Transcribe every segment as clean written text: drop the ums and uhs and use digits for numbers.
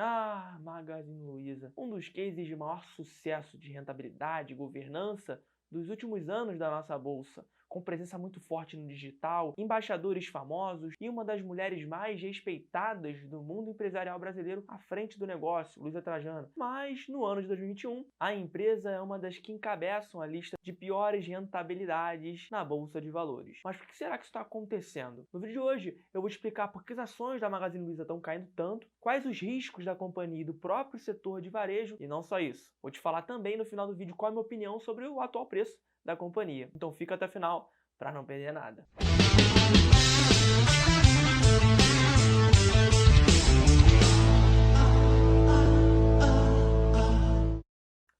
Ah, Magazine Luiza, um dos cases de maior sucesso de rentabilidade e governança dos últimos anos da nossa bolsa, com presença muito forte no digital, embaixadores famosos e uma das mulheres mais respeitadas do mundo empresarial brasileiro à frente do negócio, Luiza Trajano. Mas, no ano de 2021, a empresa é uma das que encabeçam a lista de piores rentabilidades na Bolsa de Valores. Mas por que será que isso está acontecendo? No vídeo de hoje, eu vou explicar por que as ações da Magazine Luiza estão caindo tanto, quais os riscos da companhia e do próprio setor de varejo, e não só isso. Vou te falar também no final do vídeo qual é a minha opinião sobre o atual preço da companhia. Então fica até o final para não perder nada.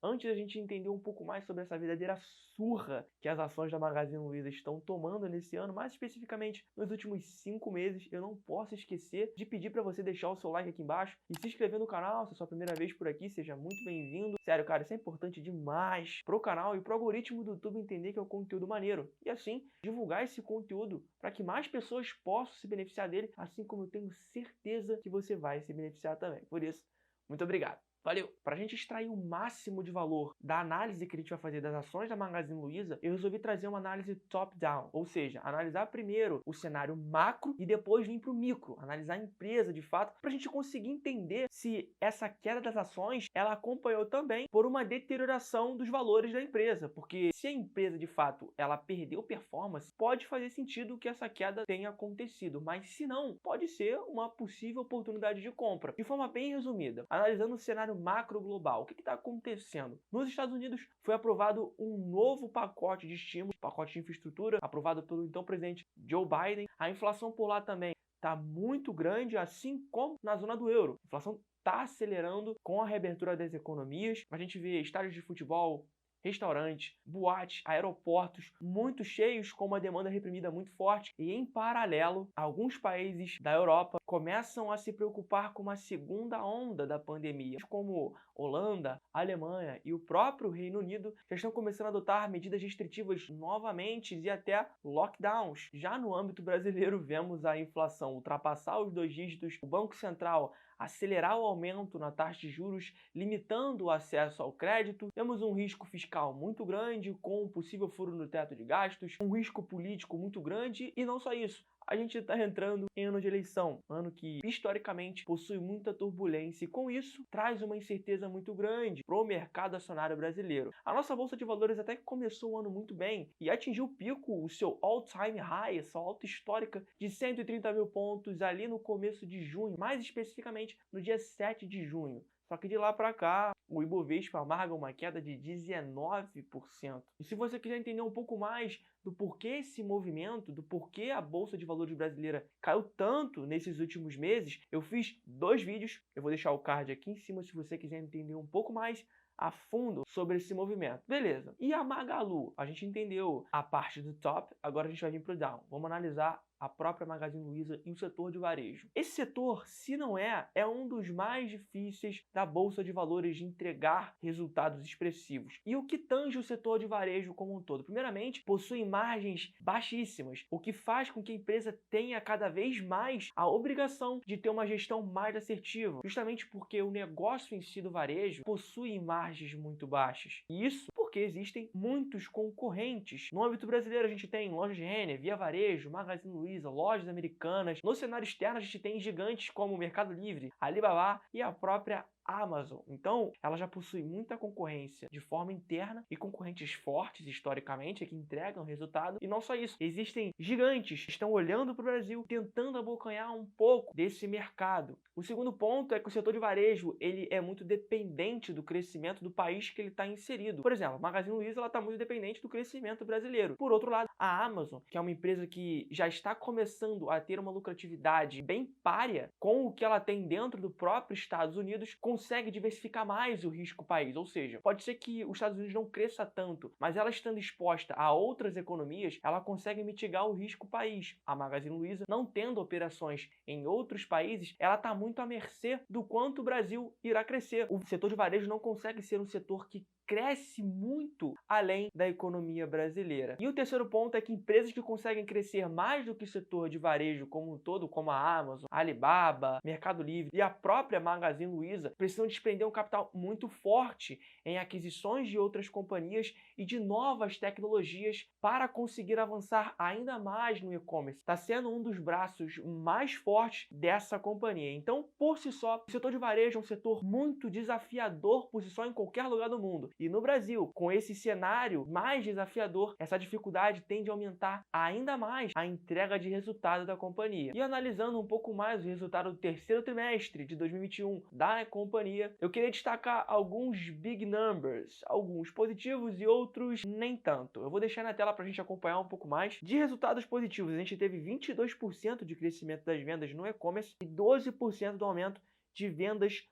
Antes da gente entender um pouco mais sobre essa verdadeira surra que as ações da Magazine Luiza estão tomando nesse ano, mais especificamente nos últimos 5 meses, eu não posso esquecer de pedir para você deixar o seu like aqui embaixo e se inscrever no canal. Se é a sua primeira vez por aqui, seja muito bem-vindo. Sério, cara, isso é importante demais pro canal e pro algoritmo do YouTube entender que é um conteúdo maneiro. E assim, divulgar esse conteúdo para que mais pessoas possam se beneficiar dele, assim como eu tenho certeza que você vai se beneficiar também. Por isso, muito obrigado. Valeu! Para a gente extrair o máximo de valor da análise que a gente vai fazer das ações da Magazine Luiza, eu resolvi trazer uma análise top-down, ou seja, analisar primeiro o cenário macro e depois vir para o micro, analisar a empresa de fato, para a gente conseguir entender se essa queda das ações ela acompanhou também por uma deterioração dos valores da empresa, porque se a empresa de fato ela perdeu performance, pode fazer sentido que essa queda tenha acontecido, mas se não, pode ser uma possível oportunidade de compra. De forma bem resumida, analisando o cenário macro global, o que está acontecendo? Nos Estados Unidos foi aprovado um novo pacote de estímulos, pacote de infraestrutura, aprovado pelo então presidente Joe Biden. A inflação por lá também está muito grande, assim como na zona do euro. A inflação está acelerando com a reabertura das economias. A gente vê estádios de futebol, restaurantes, boates, aeroportos muito cheios, com uma demanda reprimida muito forte, e em paralelo, alguns países da Europa começam a se preocupar com uma segunda onda da pandemia, como Holanda, Alemanha e o próprio Reino Unido já estão começando a adotar medidas restritivas novamente e até lockdowns. Já no âmbito brasileiro, vemos a inflação ultrapassar os 2 dígitos, o Banco Central acelerar o aumento na taxa de juros, limitando o acesso ao crédito. Temos um risco fiscal muito grande, com um possível furo no teto de gastos, um risco político muito grande, e não só isso. A gente está entrando em ano de eleição, ano que historicamente possui muita turbulência e com isso traz uma incerteza muito grande para o mercado acionário brasileiro. A nossa Bolsa de Valores até que começou o ano muito bem e atingiu o pico, o seu all-time high, essa alta histórica de 130 mil pontos ali no começo de junho, mais especificamente no dia 7 de junho. Só que de lá para cá, o Ibovespa amarga uma queda de 19%. E se você quiser entender um pouco mais do porquê esse movimento, do porquê a Bolsa de Valores brasileira caiu tanto nesses últimos meses, eu fiz 2 vídeos. Eu vou deixar o card aqui em cima se você quiser entender um pouco mais a fundo sobre esse movimento. Beleza. E a Magalu? A gente entendeu a parte do top, agora a gente vai vir para o down. Vamos analisar a própria Magazine Luiza e o setor de varejo. Esse setor, se não é um dos mais difíceis da Bolsa de Valores de entregar resultados expressivos. E o que tange o setor de varejo como um todo? Primeiramente, possui margens baixíssimas, o que faz com que a empresa tenha cada vez mais a obrigação de ter uma gestão mais assertiva, justamente porque o negócio em si do varejo possui margens muito baixas. E isso porque existem muitos concorrentes. No âmbito brasileiro, a gente tem Lojas Renner, Via Varejo, Magazine Luiza, lojas americanas. No cenário externo, a gente tem gigantes como o Mercado Livre, Alibaba e a própria Amazon. Então, ela já possui muita concorrência de forma interna e concorrentes fortes historicamente que entregam resultado. E não só isso, existem gigantes que estão olhando para o Brasil, tentando abocanhar um pouco desse mercado. O segundo ponto é que o setor de varejo ele é muito dependente do crescimento do país que ele está inserido. Por exemplo, a Magazine Luiza está muito dependente do crescimento brasileiro. Por outro lado, a Amazon, que é uma empresa que já está começando a ter uma lucratividade bem párea com o que ela tem dentro do próprio Estados Unidos, consegue diversificar mais o risco país, ou seja, pode ser que os Estados Unidos não cresça tanto, mas ela estando exposta a outras economias, ela consegue mitigar o risco país. A Magazine Luiza, não tendo operações em outros países, ela está muito à mercê do quanto o Brasil irá crescer. O setor de varejo não consegue ser um setor que cresce muito além da economia brasileira. E o terceiro ponto é que empresas que conseguem crescer mais do que o setor de varejo como um todo, como a Amazon, a Alibaba, Mercado Livre e a própria Magazine Luiza, precisam desprender um capital muito forte em aquisições de outras companhias e de novas tecnologias para conseguir avançar ainda mais no e-commerce. Está sendo um dos braços mais fortes dessa companhia. Então, por si só, o setor de varejo é um setor muito desafiador por si só em qualquer lugar do mundo. E no Brasil, com esse cenário mais desafiador, essa dificuldade tende a aumentar ainda mais a entrega de resultado da companhia. E analisando um pouco mais o resultado do terceiro trimestre de 2021 da companhia, eu queria destacar alguns big numbers, alguns positivos e outros nem tanto. Eu vou deixar na tela para a gente acompanhar um pouco mais. De resultados positivos, a gente teve 22% de crescimento das vendas no e-commerce e 12% do aumento de vendas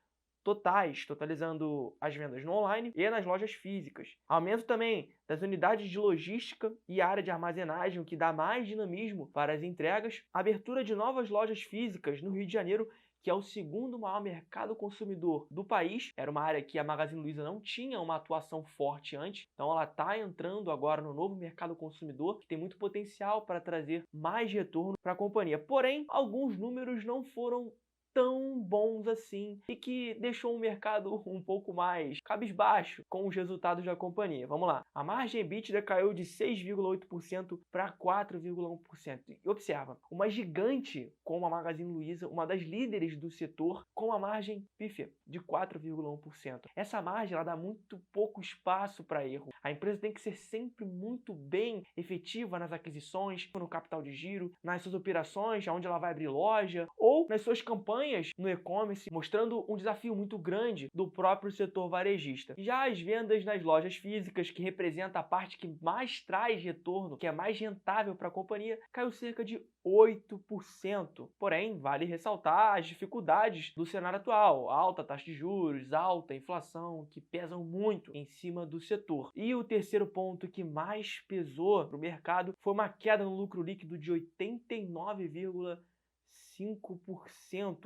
totais, totalizando as vendas no online e nas lojas físicas. Aumento também das unidades de logística e área de armazenagem, o que dá mais dinamismo para as entregas. Abertura de novas lojas físicas no Rio de Janeiro, que é o segundo maior mercado consumidor do país. Era uma área que a Magazine Luiza não tinha uma atuação forte antes, então ela está entrando agora no novo mercado consumidor, que tem muito potencial para trazer mais retorno para a companhia. Porém, alguns números não foram tão bons assim e que deixou o mercado um pouco mais cabisbaixo com os resultados da companhia. Vamos lá. A margem EBITDA caiu de 6,8% para 4,1%. E observa, uma gigante como a Magazine Luiza, uma das líderes do setor, com a margem pífia de 4,1%. Essa margem ela dá muito pouco espaço para erro. A empresa tem que ser sempre muito bem efetiva nas aquisições, no capital de giro, nas suas operações, onde ela vai abrir loja, ou nas suas campanhas no e-commerce, mostrando um desafio muito grande do próprio setor varejista. Já as vendas nas lojas físicas, que representa a parte que mais traz retorno, que é mais rentável para a companhia, caiu cerca de 8%. Porém, vale ressaltar as dificuldades do cenário atual, alta taxa de juros, alta inflação, que pesam muito em cima do setor. E o terceiro ponto que mais pesou para o mercado foi uma queda no lucro líquido de 89,5%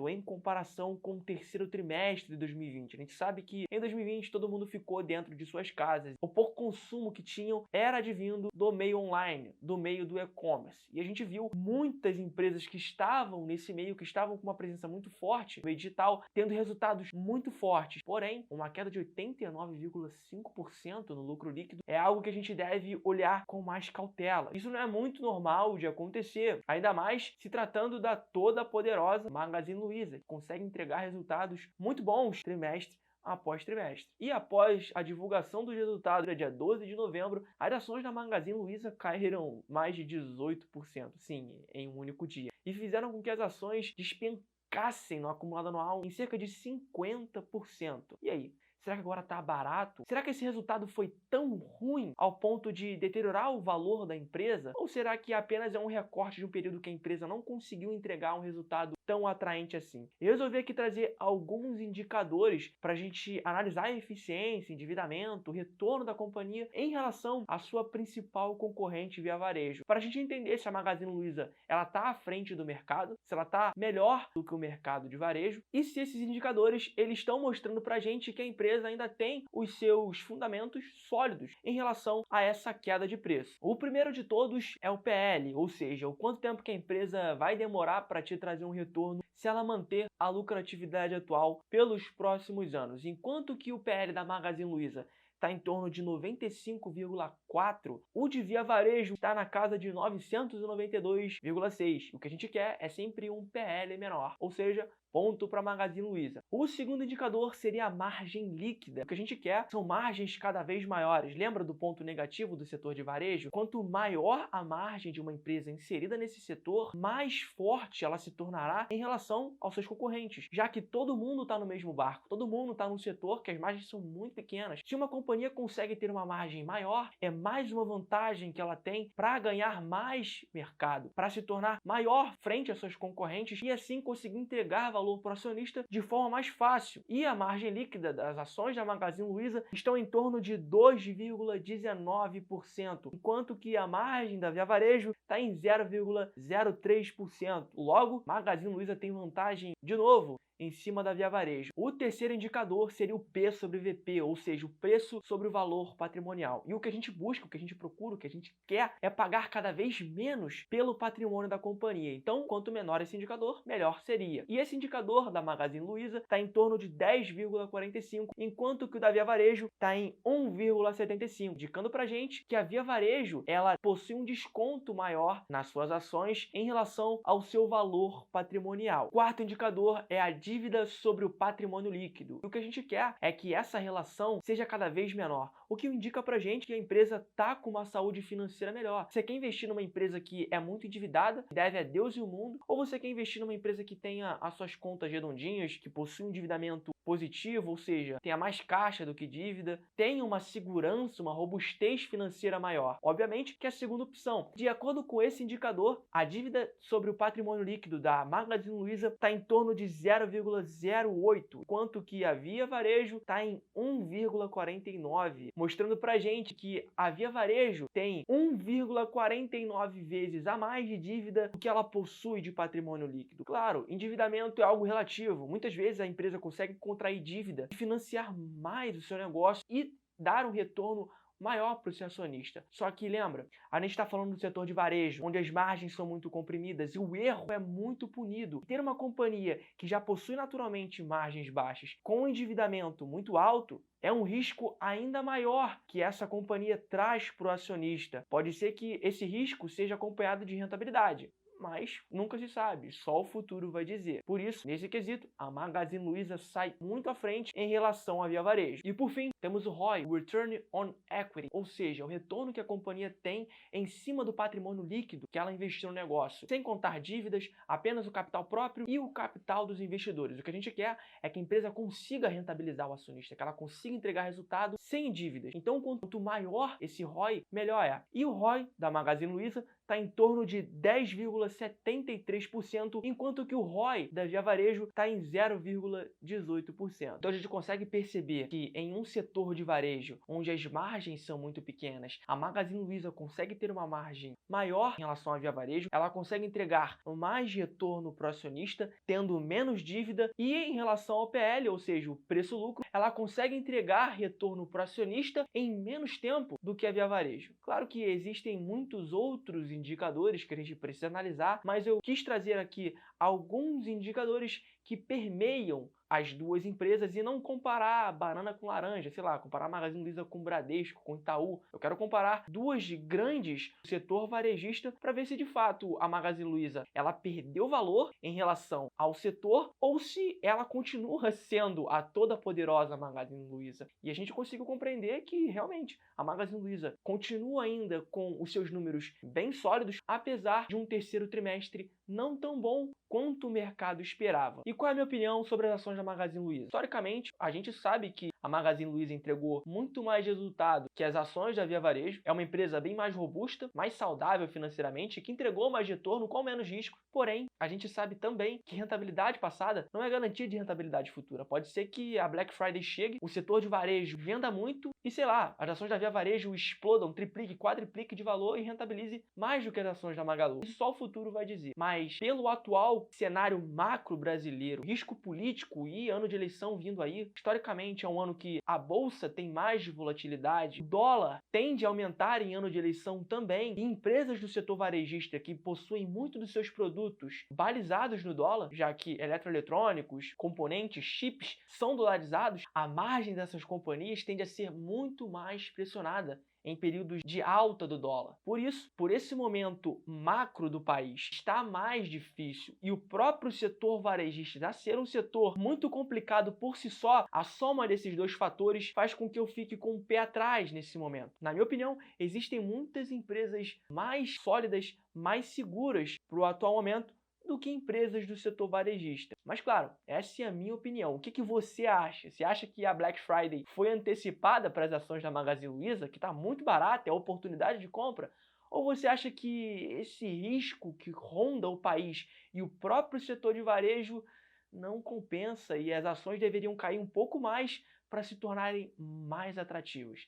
em comparação com o terceiro trimestre de 2020. A gente sabe que em 2020 todo mundo ficou dentro de suas casas. O pouco consumo que tinham era advindo do meio online, do meio do e-commerce. E a gente viu muitas empresas que estavam nesse meio, que estavam com uma presença muito forte no meio digital, tendo resultados muito fortes. Porém, uma queda de 89,5% no lucro líquido é algo que a gente deve olhar com mais cautela. Isso não é muito normal de acontecer, ainda mais se tratando da toda poderosa Magazine Luiza, que consegue entregar resultados muito bons trimestre após trimestre. E após a divulgação dos resultados, no dia 12 de novembro, as ações da Magazine Luiza caíram mais de 18%, sim, em um único dia, e fizeram com que as ações despencassem no acumulado anual em cerca de 50%. E aí? Será que agora está barato? Será que esse resultado foi tão ruim ao ponto de deteriorar o valor da empresa? Ou será que apenas é um recorte de um período que a empresa não conseguiu entregar um resultado tão atraente assim? Eu resolvi aqui trazer alguns indicadores para a gente analisar a eficiência, endividamento, retorno da companhia em relação à sua principal concorrente via varejo. Para a gente entender se a Magazine Luiza está à frente do mercado, se ela está melhor do que o mercado de varejo e se esses indicadores eles estão mostrando para a gente que a empresa ainda tem os seus fundamentos sólidos em relação a essa queda de preço. O primeiro de todos é o PL, ou seja, o quanto tempo que a empresa vai demorar para te trazer um retorno se ela manter a lucratividade atual pelos próximos anos. Enquanto que o PL da Magazine Luiza está em torno de 95,4, o de via varejo está na casa de 992,6. O que a gente quer é sempre um PL menor, ou seja, ponto para a Magazine Luiza. O segundo indicador seria a margem líquida. O que a gente quer são margens cada vez maiores. Lembra do ponto negativo do setor de varejo? Quanto maior a margem de uma empresa inserida nesse setor, mais forte ela se tornará em relação aos seus concorrentes, já que todo mundo está no mesmo barco, todo mundo está num setor que as margens são muito pequenas. Se uma companhia consegue ter uma margem maior, é mais uma vantagem que ela tem para ganhar mais mercado, para se tornar maior frente às suas concorrentes e assim conseguir entregar valor valor para o acionista de forma mais fácil. E a margem líquida das ações da Magazine Luiza estão em torno de 2,19%, enquanto que a margem da Via Varejo está em 0,03%. Logo, Magazine Luiza tem vantagem, de novo, em cima da Via Varejo. O terceiro indicador seria o P sobre VP, ou seja, o preço sobre o valor patrimonial. E o que a gente busca, o que a gente procura, o que a gente quer é pagar cada vez menos pelo patrimônio da companhia. Então, quanto menor esse indicador, melhor seria. E esse indicador da Magazine Luiza está em torno de 10,45, enquanto que o da Via Varejo está em 1,75, indicando pra gente que a Via Varejo ela possui um desconto maior nas suas ações em relação ao seu valor patrimonial. O quarto indicador é a dívida sobre o patrimônio líquido. O que a gente quer é que essa relação seja cada vez menor, o que indica pra gente que a empresa está com uma saúde financeira melhor. Você quer investir numa empresa que é muito endividada, deve a Deus e o mundo, ou você quer investir numa empresa que tenha as suas contas redondinhas, que possui um endividamento positivo, ou seja, tenha mais caixa do que dívida, tenha uma segurança, uma robustez financeira maior? Obviamente que é a segunda opção. De acordo com esse indicador, a dívida sobre o patrimônio líquido da Magazine Luiza está em torno de 0,08, enquanto que a Via Varejo está em 1,49, mostrando pra gente que a Via Varejo tem 1,49 vezes a mais de dívida do que ela possui de patrimônio líquido. Claro, endividamento é algo relativo. Muitas vezes a empresa consegue contrair dívida e financiar mais o seu negócio e dar um retorno maior para o seu acionista. Só que lembra, a gente está falando do setor de varejo, onde as margens são muito comprimidas e o erro é muito punido. Ter uma companhia que já possui naturalmente margens baixas com um endividamento muito alto é um risco ainda maior que essa companhia traz para o acionista. Pode ser que esse risco seja acompanhado de rentabilidade, mas nunca se sabe, só o futuro vai dizer. Por isso, nesse quesito, a Magazine Luiza sai muito à frente em relação à Via Varejo. E por fim, temos o ROI, o Return on Equity, ou seja, o retorno que a companhia tem em cima do patrimônio líquido que ela investiu no negócio, sem contar dívidas, apenas o capital próprio e o capital dos investidores. O que a gente quer é que a empresa consiga rentabilizar o acionista, que ela consiga entregar resultado sem dívidas. Então, quanto maior esse ROI, melhor é. E o ROI da Magazine Luiza está em torno de 10,73%, enquanto que o ROI da Via Varejo está em 0,18%. Então a gente consegue perceber que em um setor de varejo, onde as margens são muito pequenas, a Magazine Luiza consegue ter uma margem maior em relação à Via Varejo, ela consegue entregar mais retorno para o acionista, tendo menos dívida, e em relação ao PL, ou seja, o preço-lucro, ela consegue entregar retorno para o acionista em menos tempo do que a Via Varejo. Claro que existem muitos outros indicadores que a gente precisa analisar, mas eu quis trazer aqui alguns indicadores que permeiam as duas empresas e não comparar banana com laranja, sei lá, comparar a Magazine Luiza com Bradesco, com Itaú. Eu quero comparar duas grandes do setor varejista para ver se de fato a Magazine Luiza ela perdeu valor em relação ao setor ou se ela continua sendo a toda poderosa Magazine Luiza. E a gente conseguiu compreender que realmente a Magazine Luiza continua ainda com os seus números bem sólidos, apesar de um terceiro trimestre não tão bom quanto o mercado esperava. E qual é a minha opinião sobre as ações da Magazine Luiza? Historicamente, a gente sabe que a Magazine Luiza entregou muito mais resultado que as ações da Via Varejo. É uma empresa bem mais robusta, mais saudável financeiramente, que entregou mais retorno com menos risco. Porém, a gente sabe também que rentabilidade passada não é garantia de rentabilidade futura. Pode ser que a Black Friday chegue, o setor de varejo venda muito e, sei lá, as ações da Via Varejo explodam, triplique, quadriplique de valor e rentabilize mais do que as ações da Magalu. Isso só o futuro vai dizer. Mas pelo atual cenário macro brasileiro, risco político e ano de eleição vindo aí, historicamente é um ano que a bolsa tem mais volatilidade, o dólar tende a aumentar em ano de eleição também, e empresas do setor varejista que possuem muito dos seus produtos balizados no dólar, já que eletroeletrônicos, componentes, chips são dolarizados, a margem dessas companhias tende a ser muito mais pressionada em períodos de alta do dólar. Por isso, por esse momento macro do país está mais difícil e o próprio setor varejista já ser um setor muito complicado por si só, a soma desses dois fatores faz com que eu fique com o pé atrás nesse momento. Na minha opinião, existem muitas empresas mais sólidas, mais seguras para o atual momento do que empresas do setor varejista. Mas claro, essa é a minha opinião. O que você acha? Você acha que a Black Friday foi antecipada para as ações da Magazine Luiza, que está muito barata, é a oportunidade de compra? Ou você acha que esse risco que ronda o país e o próprio setor de varejo não compensa e as ações deveriam cair um pouco mais para se tornarem mais atrativas.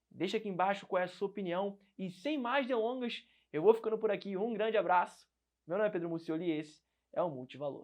Deixa aqui embaixo qual é a sua opinião e sem mais delongas, eu vou ficando por aqui. Um grande abraço. Meu nome é Pedro Mucioli e esse é o Multivalor.